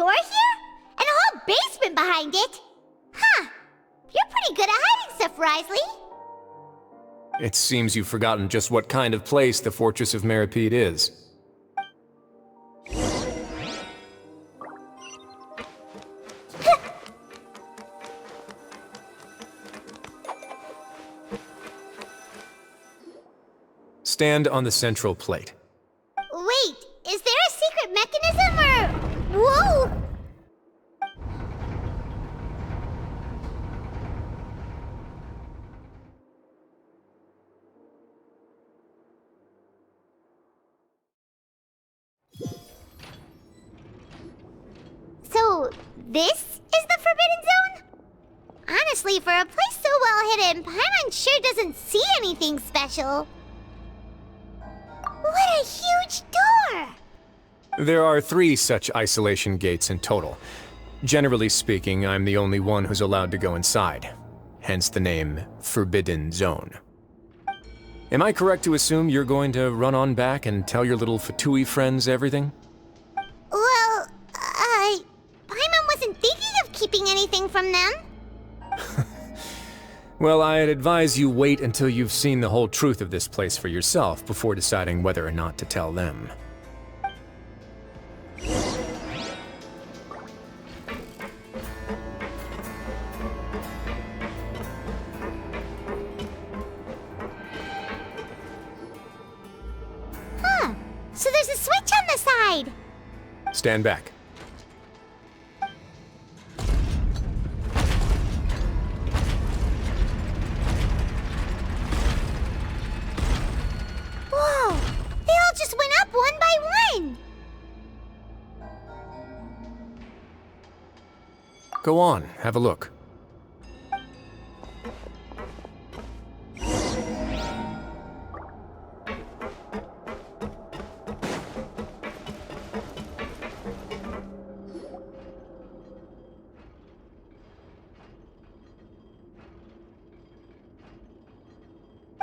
door here? And a whole basement behind it? Huh. You're pretty good at hiding stuff, Risley. It seems you've forgotten just what kind of place the Fortress of Meripede is. Stand on the central plate. Wait, is there a secret mechanism or... Whoa! So, this is the Forbidden Zone? Honestly, for a place so well hidden, Paimon sure doesn't see anything special. What a huge door! There are 3 such isolation gates in total. Generally speaking, I'm the only one who's allowed to go inside. Hence the name Forbidden Zone. Am I correct to assume you're going to run on back and tell your little Fatui friends everything? Well, Paimon wasn't thinking of keeping anything from them. Well, I'd advise you wait until you've seen the whole truth of this place for yourself before deciding whether or not to tell them. Huh. So there's a switch on the side. Stand back. Whoa! They all just went up one by one! Go on, have a look.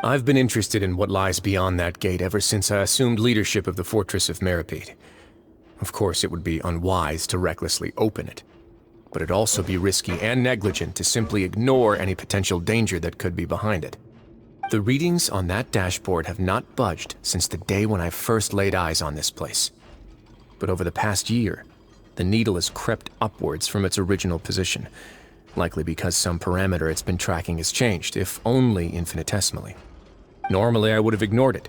I've been interested in what lies beyond that gate ever since I assumed leadership of the Fortress of Meripede. Of course, it would be unwise to recklessly open it, but it'd also be risky and negligent to simply ignore any potential danger that could be behind it. The readings on that dashboard have not budged since the day when I first laid eyes on this place. But over the past year, the needle has crept upwards from its original position, likely because some parameter it's been tracking has changed, if only infinitesimally. Normally, I would have ignored it,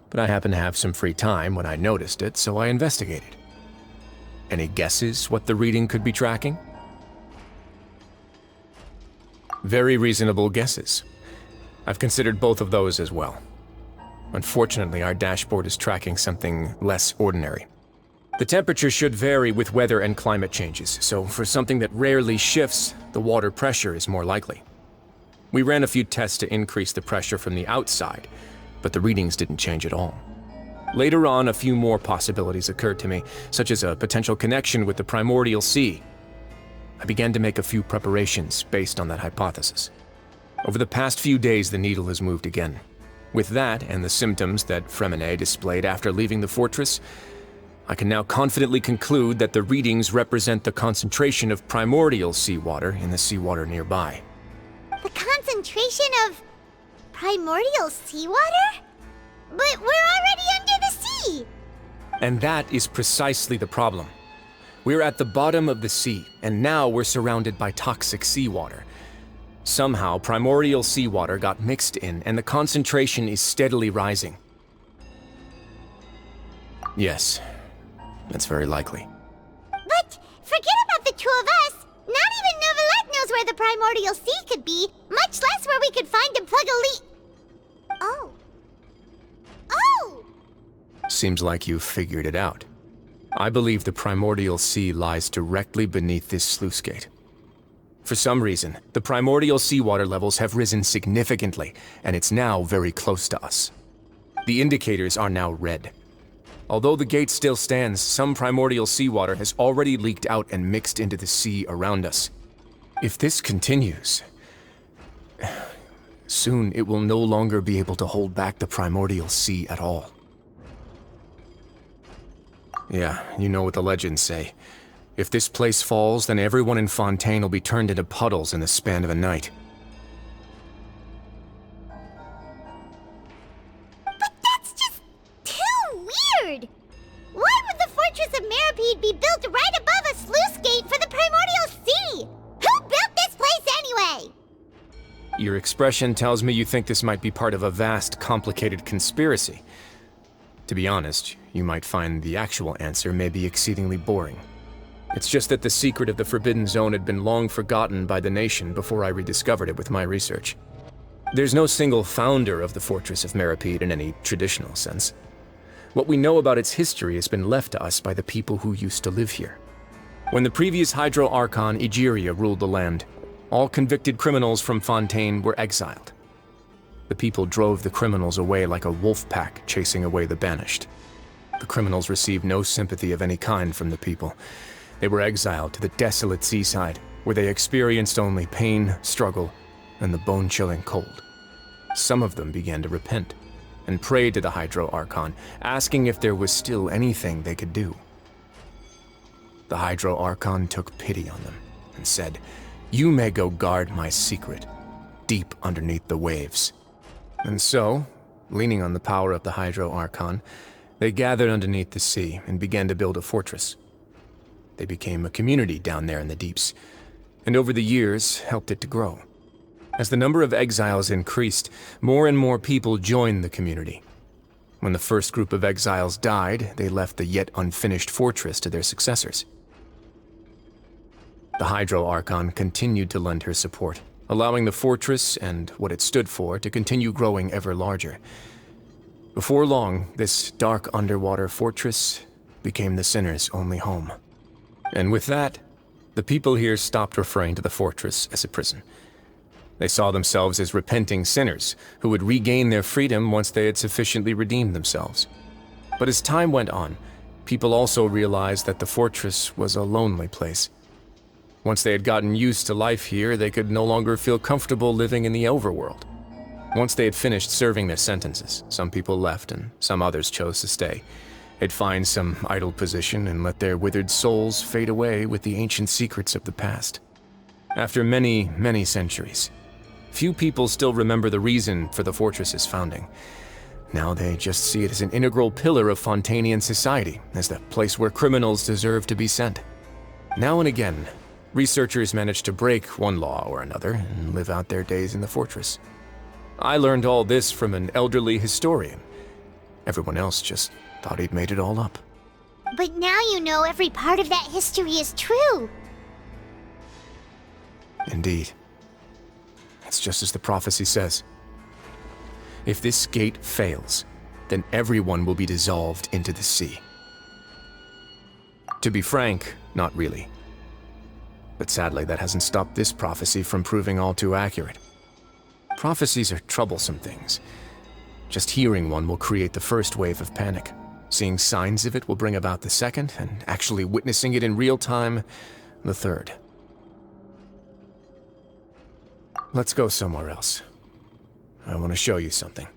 but I happened to have some free time when I noticed it, so I investigated. Any guesses what the reading could be tracking? Very reasonable guesses. I've considered both of those as well. Unfortunately, our dashboard is tracking something less ordinary. The temperature should vary with weather and climate changes, so for something that rarely shifts, the water pressure is more likely. We ran a few tests to increase the pressure from the outside, but the readings didn't change at all. Later on, a few more possibilities occurred to me, such as a potential connection with the primordial sea. I began to make a few preparations based on that hypothesis. Over the past few days, the needle has moved again. With that, and the symptoms that Fremine displayed after leaving the fortress, I can now confidently conclude that the readings represent the concentration of primordial seawater in the seawater nearby. The concentration of primordial seawater? But we're already under the sea! And that is precisely the problem. We're at the bottom of the sea, and now we're surrounded by toxic seawater. Somehow, primordial seawater got mixed in, and the concentration is steadily rising. Yes, that's very likely. But forget about the two of us! Not even Novelette knows where the primordial sea could be, much less where we could find and plug a leak. Oh. Oh! Seems like you've figured it out. I believe the primordial sea lies directly beneath this sluice gate. For some reason, the primordial seawater levels have risen significantly, and it's now very close to us. The indicators are now red. Although the gate still stands, some primordial seawater has already leaked out and mixed into the sea around us. If this continues, soon it will no longer be able to hold back the primordial sea at all. Yeah, you know what the legends say. If this place falls, then everyone in Fontaine will be turned into puddles in the span of a night. But that's just too weird! Why would the Fortress of Meripede be built right above a sluice gate for the Primordial Sea? Who built this place anyway? Your expression tells me you think this might be part of a vast, complicated conspiracy. To be honest, you might find the actual answer may be exceedingly boring. It's just that the secret of the Forbidden Zone had been long forgotten by the nation before I rediscovered it with my research. There's no single founder of the Fortress of Meripede in any traditional sense. What we know about its history has been left to us by the people who used to live here. When the previous Hydro Archon Egeria ruled the land, all convicted criminals from Fontaine were exiled. The people drove the criminals away like a wolf pack chasing away the banished. The criminals received no sympathy of any kind from the people. They were exiled to the desolate seaside, where they experienced only pain, struggle, and the bone-chilling cold. Some of them began to repent, and prayed to the Hydro Archon, asking if there was still anything they could do. The Hydro Archon took pity on them, and said, "You may go guard my secret, deep underneath the waves." And so, leaning on the power of the Hydro Archon, they gathered underneath the sea and began to build a fortress. They became a community down there in the deeps, and over the years helped it to grow. As the number of exiles increased, more and more people joined the community. When the first group of exiles died, they left the yet unfinished fortress to their successors. The Hydro Archon continued to lend her support, allowing the fortress and what it stood for to continue growing ever larger. Before long, this dark underwater fortress became the sinner's only home. And with that, the people here stopped referring to the fortress as a prison. They saw themselves as repenting sinners who would regain their freedom once they had sufficiently redeemed themselves. But as time went on, people also realized that the fortress was a lonely place. Once they had gotten used to life here, they could no longer feel comfortable living in the overworld. Once they had finished serving their sentences, some people left and some others chose to stay. They'd find some idle position and let their withered souls fade away with the ancient secrets of the past. After many, many centuries, few people still remember the reason for the fortress's founding. Now they just see it as an integral pillar of Fontainian society, as the place where criminals deserve to be sent. Now and again, researchers manage to break one law or another and live out their days in the fortress. I learned all this from an elderly historian. Everyone else just thought he'd made it all up. But now you know every part of that history is true. Indeed. It's just as the prophecy says. If this gate fails, then everyone will be dissolved into the sea. To be frank, not really. But sadly, that hasn't stopped this prophecy from proving all too accurate. Prophecies are troublesome things. Just hearing one will create the first wave of panic. Seeing signs of it will bring about the second, and actually witnessing it in real time, the third. Let's go somewhere else. I want to show you something.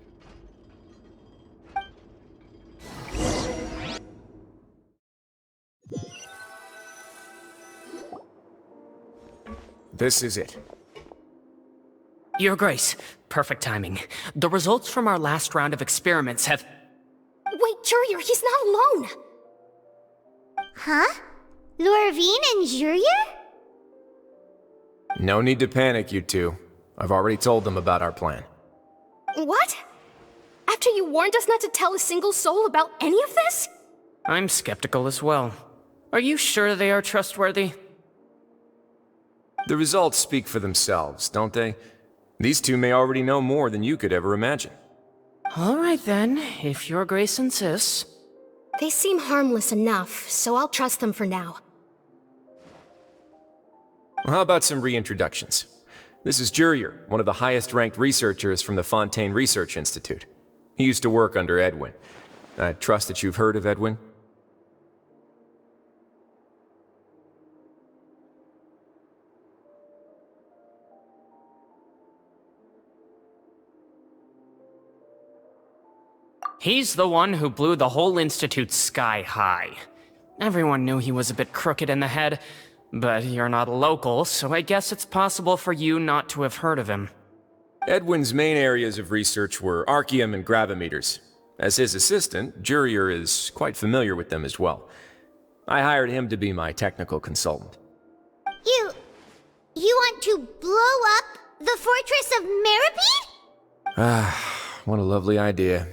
This is it. Your Grace, perfect timing. The results from our last round of experiments have... Wait, Jurier, he's not alone! Huh? Lorvine and Jurier? No need to panic, you two. I've already told them about our plan. What? After you warned us not to tell a single soul about any of this? I'm skeptical as well. Are you sure they are trustworthy? The results speak for themselves, don't they? These two may already know more than you could ever imagine. All right then, if Your Grace insists. They seem harmless enough, so I'll trust them for now. Well, how about some reintroductions? This is Jurier, one of the highest-ranked researchers from the Fontaine Research Institute. He used to work under Edwin. I trust that you've heard of Edwin? He's the one who blew the whole Institute sky high. Everyone knew he was a bit crooked in the head, but you're not a local, so I guess it's possible for you not to have heard of him. Edwin's main areas of research were archaeum and gravimeters. As his assistant, Jurier is quite familiar with them as well. I hired him to be my technical consultant. You want to blow up the fortress of Meripede? Ah, what a lovely idea.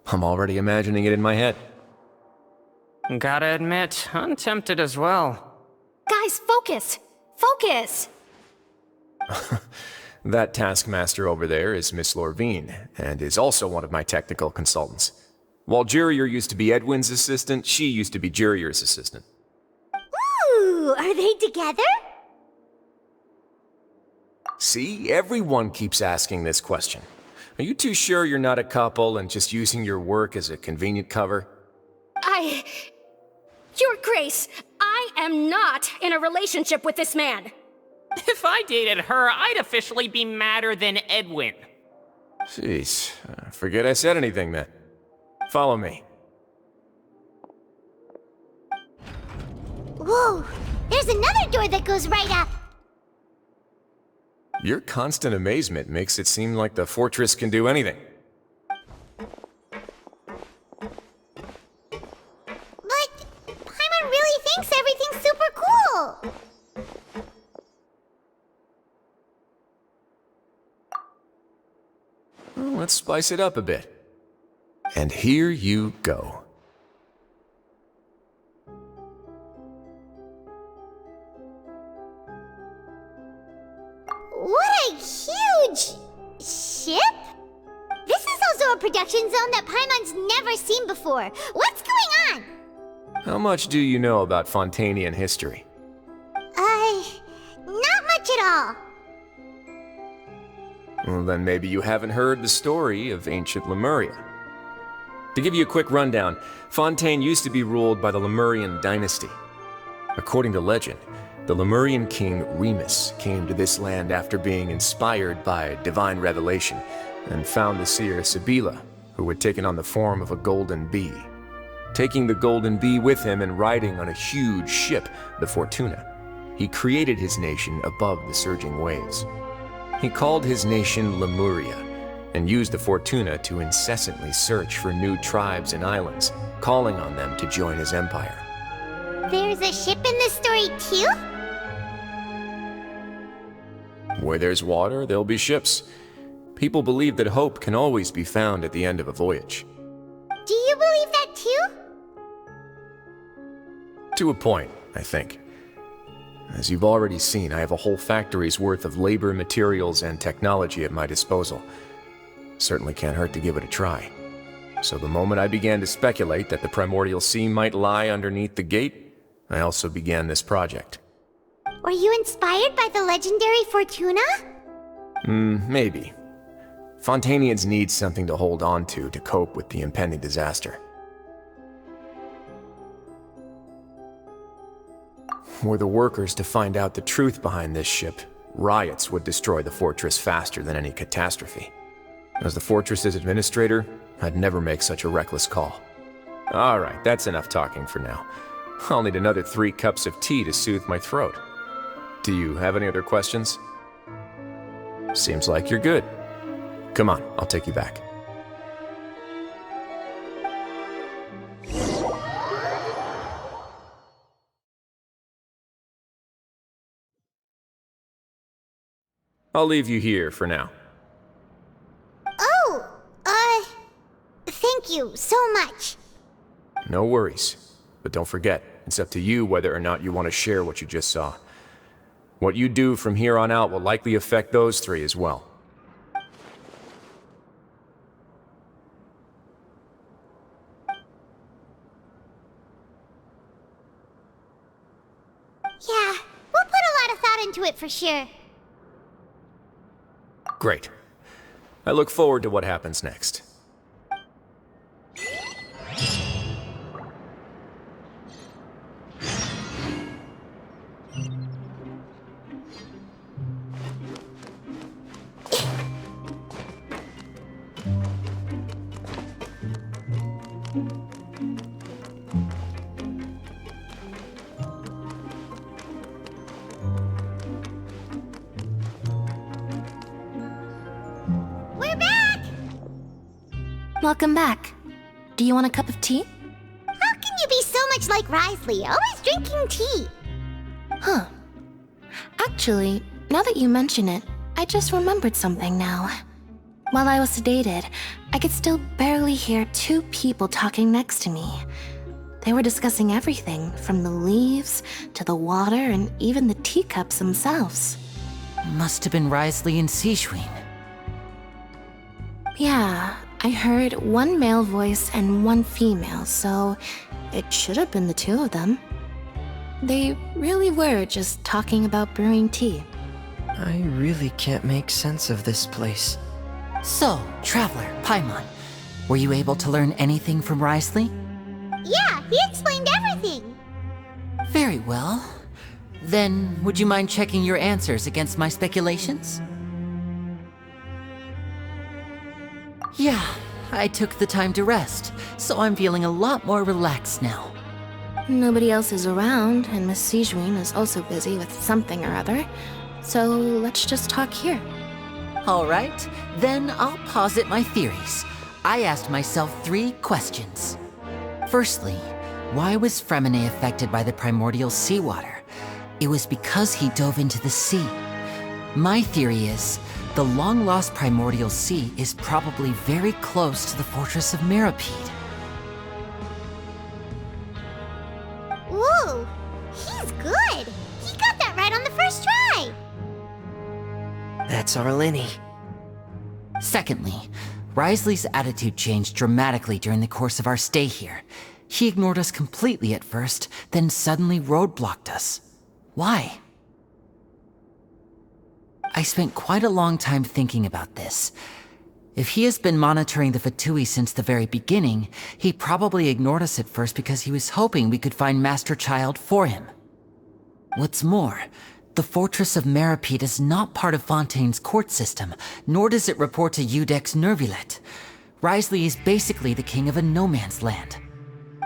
I'm already imagining it in my head. Gotta admit, I'm tempted as well. Guys, focus! Focus! That taskmaster over there is Miss Lorvine, and is also one of my technical consultants. While Jurier used to be Edwin's assistant, she used to be Jurier's assistant. Ooh, are they together? See, everyone keeps asking this question. Are you too sure you're not a couple and just using your work as a convenient cover? Your Grace, I am not in a relationship with this man. If I dated her, I'd officially be madder than Edwin. Jeez, forget I said anything then. Follow me. Whoa, there's another door that goes right up. Your constant amazement makes it seem like the fortress can do anything. But Paimon really thinks everything's super cool. Well, let's spice it up a bit. And here you go. What a huge ship! This is also a production zone that Paimon's never seen before. What's going on? How much do you know about Fontanian history? Not much at all. Well, then maybe you haven't heard the story of ancient Lemuria. To give you a quick rundown, Fontaine used to be ruled by the Lemurian dynasty. According to legend, the Lemurian king Remus came to this land after being inspired by divine revelation and found the seer Sibilla, who had taken on the form of a golden bee. Taking the golden bee with him and riding on a huge ship, the Fortuna, he created his nation above the surging waves. He called his nation Lemuria and used the Fortuna to incessantly search for new tribes and islands, calling on them to join his empire. There's a ship in this story too? Where there's water, there'll be ships. People believe that hope can always be found at the end of a voyage. Do you believe that too? To a point, I think. As you've already seen, I have a whole factory's worth of labor, materials, and technology at my disposal. Certainly can't hurt to give it a try. So the moment I began to speculate that the primordial sea might lie underneath the gate, I also began this project. Were you inspired by the legendary Fortuna? Maybe. Fontanians need something to hold on to cope with the impending disaster. Were the workers to find out the truth behind this ship, riots would destroy the fortress faster than any catastrophe. As the fortress's administrator, I'd never make such a reckless call. Alright, that's enough talking for now. I'll need another 3 cups of tea to soothe my throat. Do you have any other questions? Seems like you're good. Come on, I'll take you back. I'll leave you here for now. Oh, thank you so much. No worries. But don't forget, it's up to you whether or not you want to share what you just saw. What you do from here on out will likely affect those 3 as well. Yeah, we'll put a lot of thought into it for sure. Great. I look forward to what happens next. Welcome back. Do you want a cup of tea? How can you be so much like Risley, always drinking tea? Huh. Actually, now that you mention it, I just remembered something now. While I was sedated, I could still barely hear two people talking next to me. They were discussing everything, from the leaves to the water and even the teacups themselves. Must have been Risley and Sishwin. Yeah, I heard one male voice and one female, so it should have been the two of them. They really were just talking about brewing tea. I really can't make sense of this place. So, Traveler, Paimon, were you able to learn anything from Risley? Yeah, he explained everything. Very well. Then, would you mind checking your answers against my speculations? Yeah, I took the time to rest, so I'm feeling a lot more relaxed now. Nobody else is around, and Miss Sijwin is also busy with something or other, so let's just talk here. Alright, then I'll posit my theories. I asked myself 3 questions. Firstly, why was Fremine affected by the primordial seawater? It was because he dove into the sea. My theory is, the long-lost primordial sea is probably very close to the fortress of Mirapede. Whoa, he's good. He got that right on the first try. That's our Linny. Secondly, Risley's attitude changed dramatically during the course of our stay here. He ignored us completely at first, then suddenly roadblocked us. Why? I spent quite a long time thinking about this. If he has been monitoring the Fatui since the very beginning, he probably ignored us at first because he was hoping we could find Master Child for him. What's more, the Fortress of Mirapede is not part of Fontaine's court system, nor does it report to Udex Nervulet. Risley is basically the king of a no-man's land.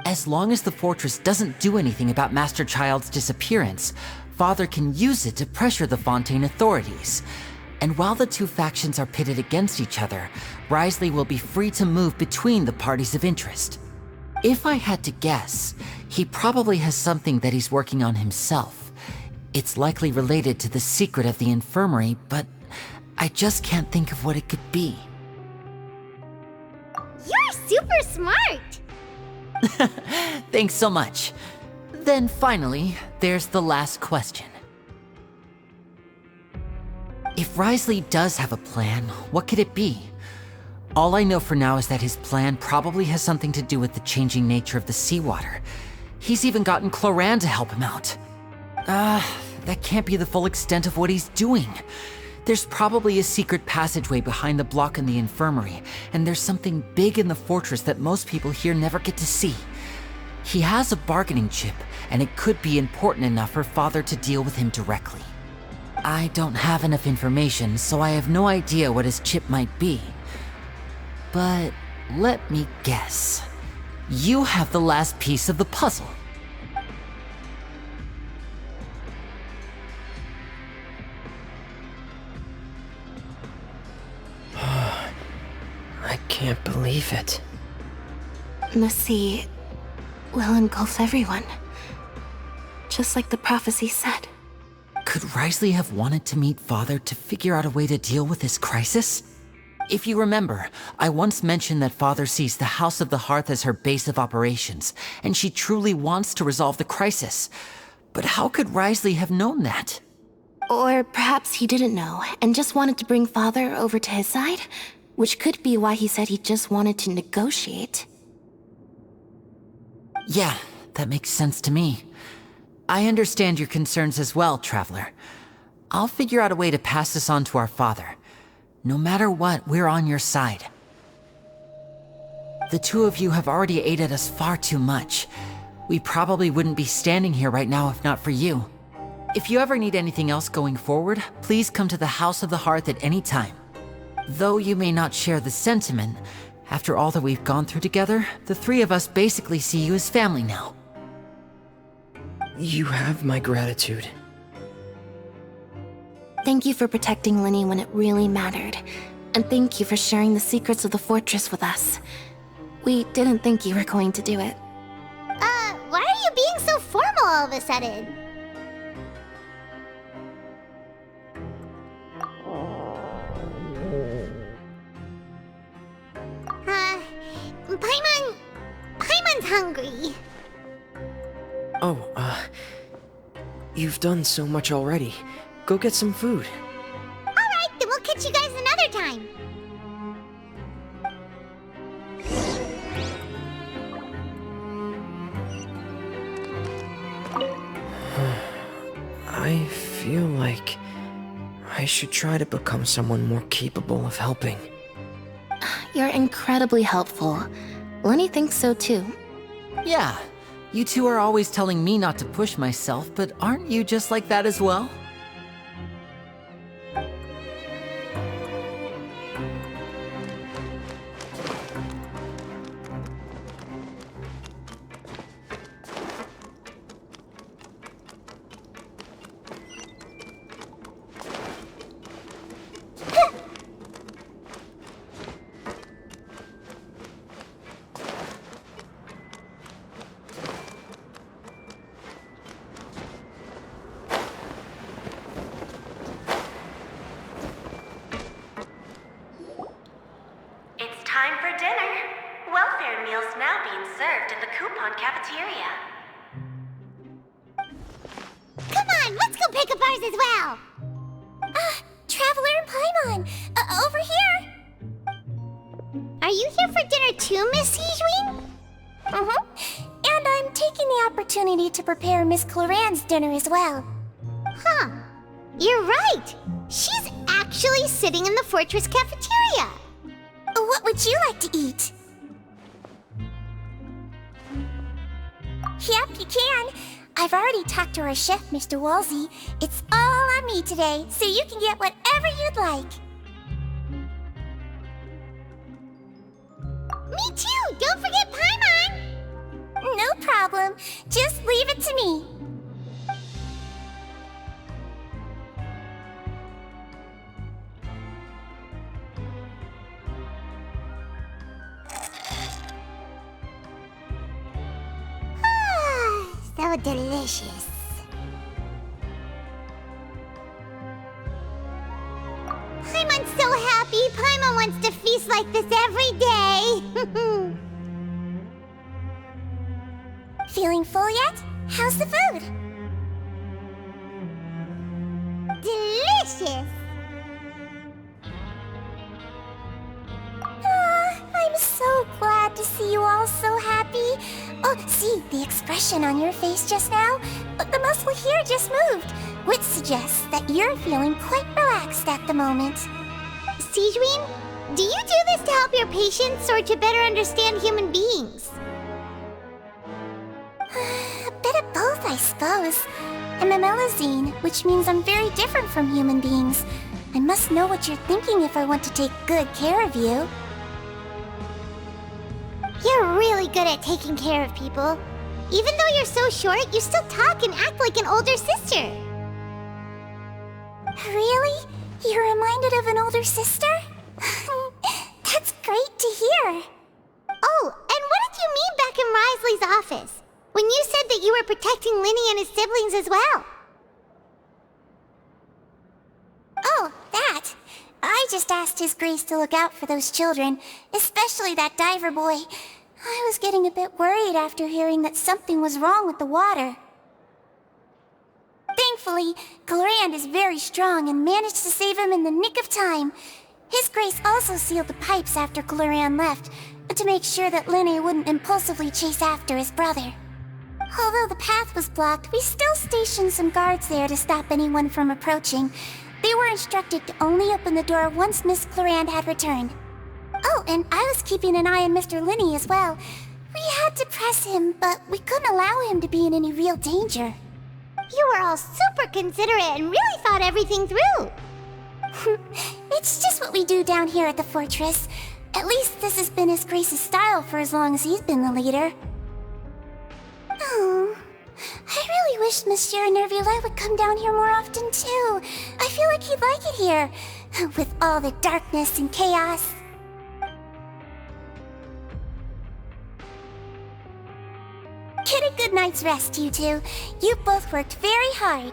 As long as the fortress doesn't do anything about Master Child's disappearance, Father can use it to pressure the Fontaine authorities. And while the two factions are pitted against each other, Risley will be free to move between the parties of interest. If I had to guess, he probably has something that he's working on himself. It's likely related to the secret of the infirmary, but I just can't think of what it could be. You're super smart. Thanks so much. Then finally, there's the last question. If Risley does have a plan, what could it be? All I know for now is that his plan probably has something to do with the changing nature of the seawater. He's even gotten Cloran to help him out. That can't be the full extent of what he's doing. There's probably a secret passageway behind the block in the infirmary, and there's something big in the fortress that most people here never get to see. He has a bargaining chip, and it could be important enough for Father to deal with him directly. I don't have enough information, so I have no idea what his chip might be. But let me guess. You have the last piece of the puzzle. I can't believe it. The sea will engulf everyone, just like the prophecy said. Could Risley have wanted to meet Father to figure out a way to deal with this crisis? If you remember, I once mentioned that Father sees the House of the Hearth as her base of operations, and she truly wants to resolve the crisis. But how could Risley have known that? Or perhaps he didn't know and just wanted to bring Father over to his side, which could be why he said he just wanted to negotiate. Yeah, that makes sense to me. I understand your concerns as well, Traveler. I'll figure out a way to pass this on to our father. No matter what, we're on your side. The two of you have already aided us far too much. We probably wouldn't be standing here right now if not for you. If you ever need anything else going forward, please come to the House of the Hearth at any time. Though you may not share the sentiment, after all that we've gone through together, the three of us basically see you as family now. You have my gratitude. Thank you for protecting Linny when it really mattered. And thank you for sharing the secrets of the fortress with us. We didn't think you were going to do it. Why are you being so formal all of a sudden? Paimon's hungry. Oh, you've done so much already. Go get some food. Alright, then we'll catch you guys another time. I feel like I should try to become someone more capable of helping. You're incredibly helpful. Lenny thinks so too. Yeah, you two are always telling me not to push myself, but aren't you just like that as well? It's time for dinner. Welfare meals now being served in the coupon cafeteria. Come on, let's go pick up ours as well. Traveler and Paimon, over here. Are you here for dinner too, Miss Sijwing? And I'm taking the opportunity to prepare Miss Cloran's dinner as well. Huh. You're right. She's actually sitting in the fortress cafeteria. What would you like to eat? Yep, you can. I've already talked to our chef, Mr. Wolsey. It's all on me today, so you can get whatever you'd like. Me too! Don't forget Paimon! No problem. Just leave it to me. So delicious. Paimon's so happy. Paimon wants to feast like this every day. Feeling full yet? How's the food? Delicious. I'm so glad to see you all so happy. Oh, see, the expression on your face just now? The muscle here just moved, which suggests that you're feeling quite relaxed at the moment. Sijwin, do you do this to help your patients or to better understand human beings? A bit of both, I suppose. I'm a melazine, which means I'm very different from human beings. I must know what you're thinking if I want to take good care of you. You're really good at taking care of people. Even though you're so short, you still talk and act like an older sister. Really? You're reminded of an older sister? That's great to hear. Oh, and what did you mean back in Risley's office? When you said that you were protecting Linny and his siblings as well? Oh, that. I just asked His Grace to look out for those children, especially that diver boy. I was getting a bit worried after hearing that something was wrong with the water. Thankfully, Clorand is very strong and managed to save him in the nick of time. His Grace also sealed the pipes after Clorand left, to make sure that Linny wouldn't impulsively chase after his brother. Although the path was blocked, we still stationed some guards there to stop anyone from approaching. They were instructed to only open the door once Miss Clorand had returned. Oh, and I was keeping an eye on Mr. Linny as well. We had to press him, but we couldn't allow him to be in any real danger. You were all super considerate and really thought everything through. It's just what we do down here at the fortress. At least this has been His Grace's style for as long as he's been the leader. Oh, I really wish Monsieur Nervula would come down here more often too. I feel like he'd like it here. With all the darkness and chaos. Get a good night's rest, you two. You both worked very hard.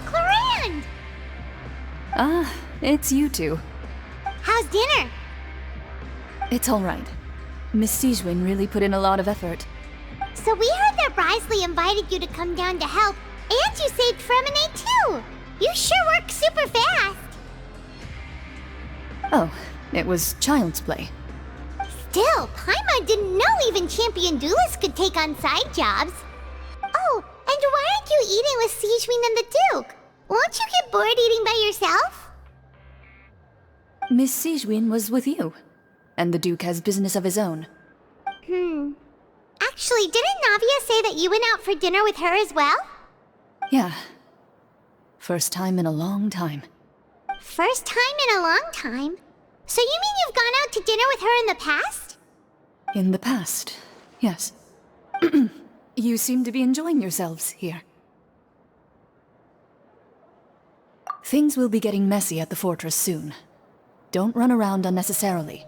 Clorand! Ah, it's you two. How's dinner? It's alright. Miss Sijwin really put in a lot of effort. So we heard that Risley invited you to come down to help, and you saved Fremonade too! You sure work super fast! Oh, it was child's play. Still, Paimon didn't know even champion duelists could take on side jobs. Oh, and why aren't you eating with Sijwin and the Duke? Won't you get bored eating by yourself? Miss Sijwin was with you, and the Duke has business of his own. Actually, didn't Navia say that you went out for dinner with her as well? Yeah. First time in a long time. First time in a long time? So you mean you've gone out to dinner with her in the past? In the past, yes. You seem to be enjoying yourselves here. Things will be getting messy at the fortress soon. Don't run around unnecessarily.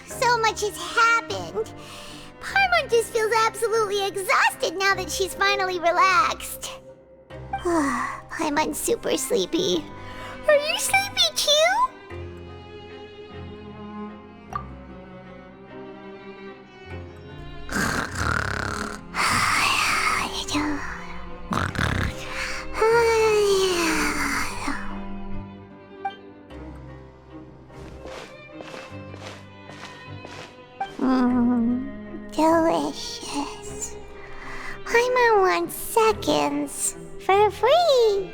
So much has happened. Paimon just feels absolutely exhausted now that she's finally relaxed. Paimon's super sleepy. Are you sleepy too? Delicious. Paimon wants seconds for free.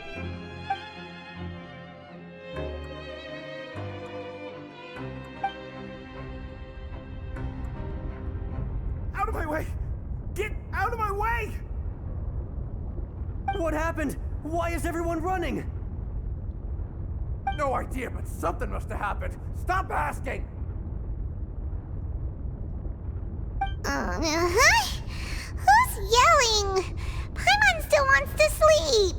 Out of my way! Get out of my way! What happened? Why is everyone running? No idea, but something must have happened. Stop asking! Who's yelling? Paimon still wants to sleep.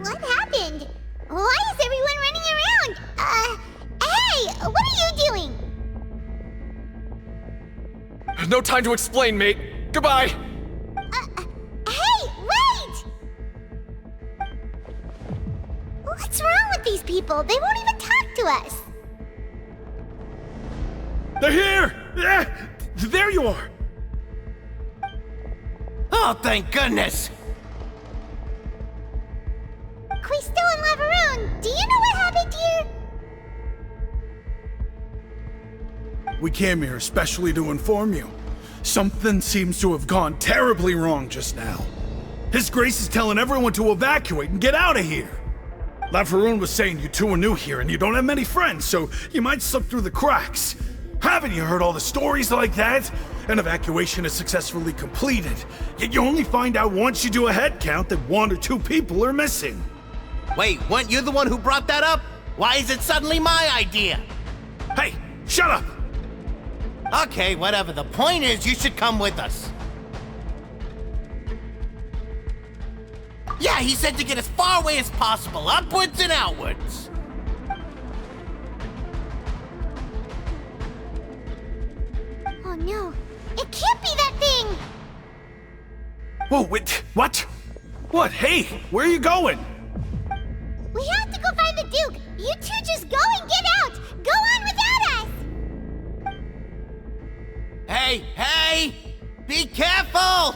What happened? Why is everyone running around? Hey! What are you doing? No time to explain, mate. Goodbye! Hey! Wait! What's wrong with these people? They won't even talk to us. They're here! There you are! Oh, thank goodness! Quisto and Lavaroon, do you know what happened here? We came here especially to inform you. Something seems to have gone terribly wrong just now. His Grace is telling everyone to evacuate and get out of here. Lavaroon was saying you two are new here and you don't have many friends, so you might slip through the cracks. Haven't you heard all the stories like that? An evacuation is successfully completed, yet you only find out once you do a head count that 1 or 2 people are missing. Wait, weren't you the one who brought that up? Why is it suddenly my idea? Hey, shut up! Okay, whatever. The point is, you should come with us. Yeah, he said to get as far away as possible, upwards and outwards. Oh no, it can't be that thing! Whoa, wait, what? What? Hey, where are you going? We have to go find the Duke! You two just go and get out! Go on without us! Hey! Be careful!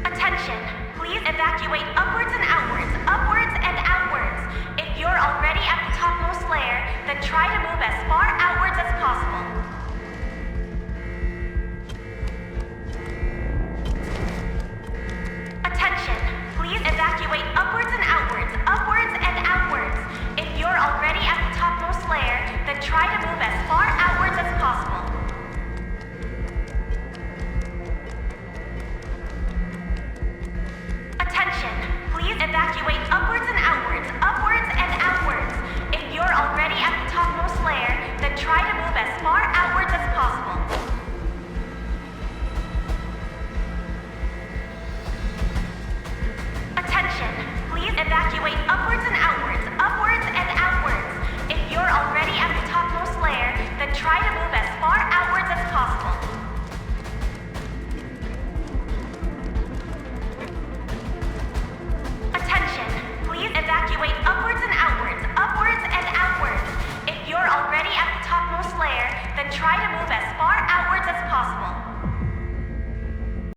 Attention, please evacuate upwards and outwards, upwards and outwards. If you're already at the topmost layer, then try to move as far outwards as possible. Attention, please evacuate upwards and outwards, upwards and outwards. If you're already at the topmost layer, then try to move as far outwards as possible. Attention, please evacuate upwards and outwards, upwards and outwards. If you're already at the topmost layer, then try to move as far outwards as possible. Attention, please evacuate upwards and outwards, upwards and outwards. If you're already at the topmost layer, then try to move as far outwards as possible. Attention, please evacuate upwards and outwards, upwards and outwards. If you're already at the topmost layer, then try to move as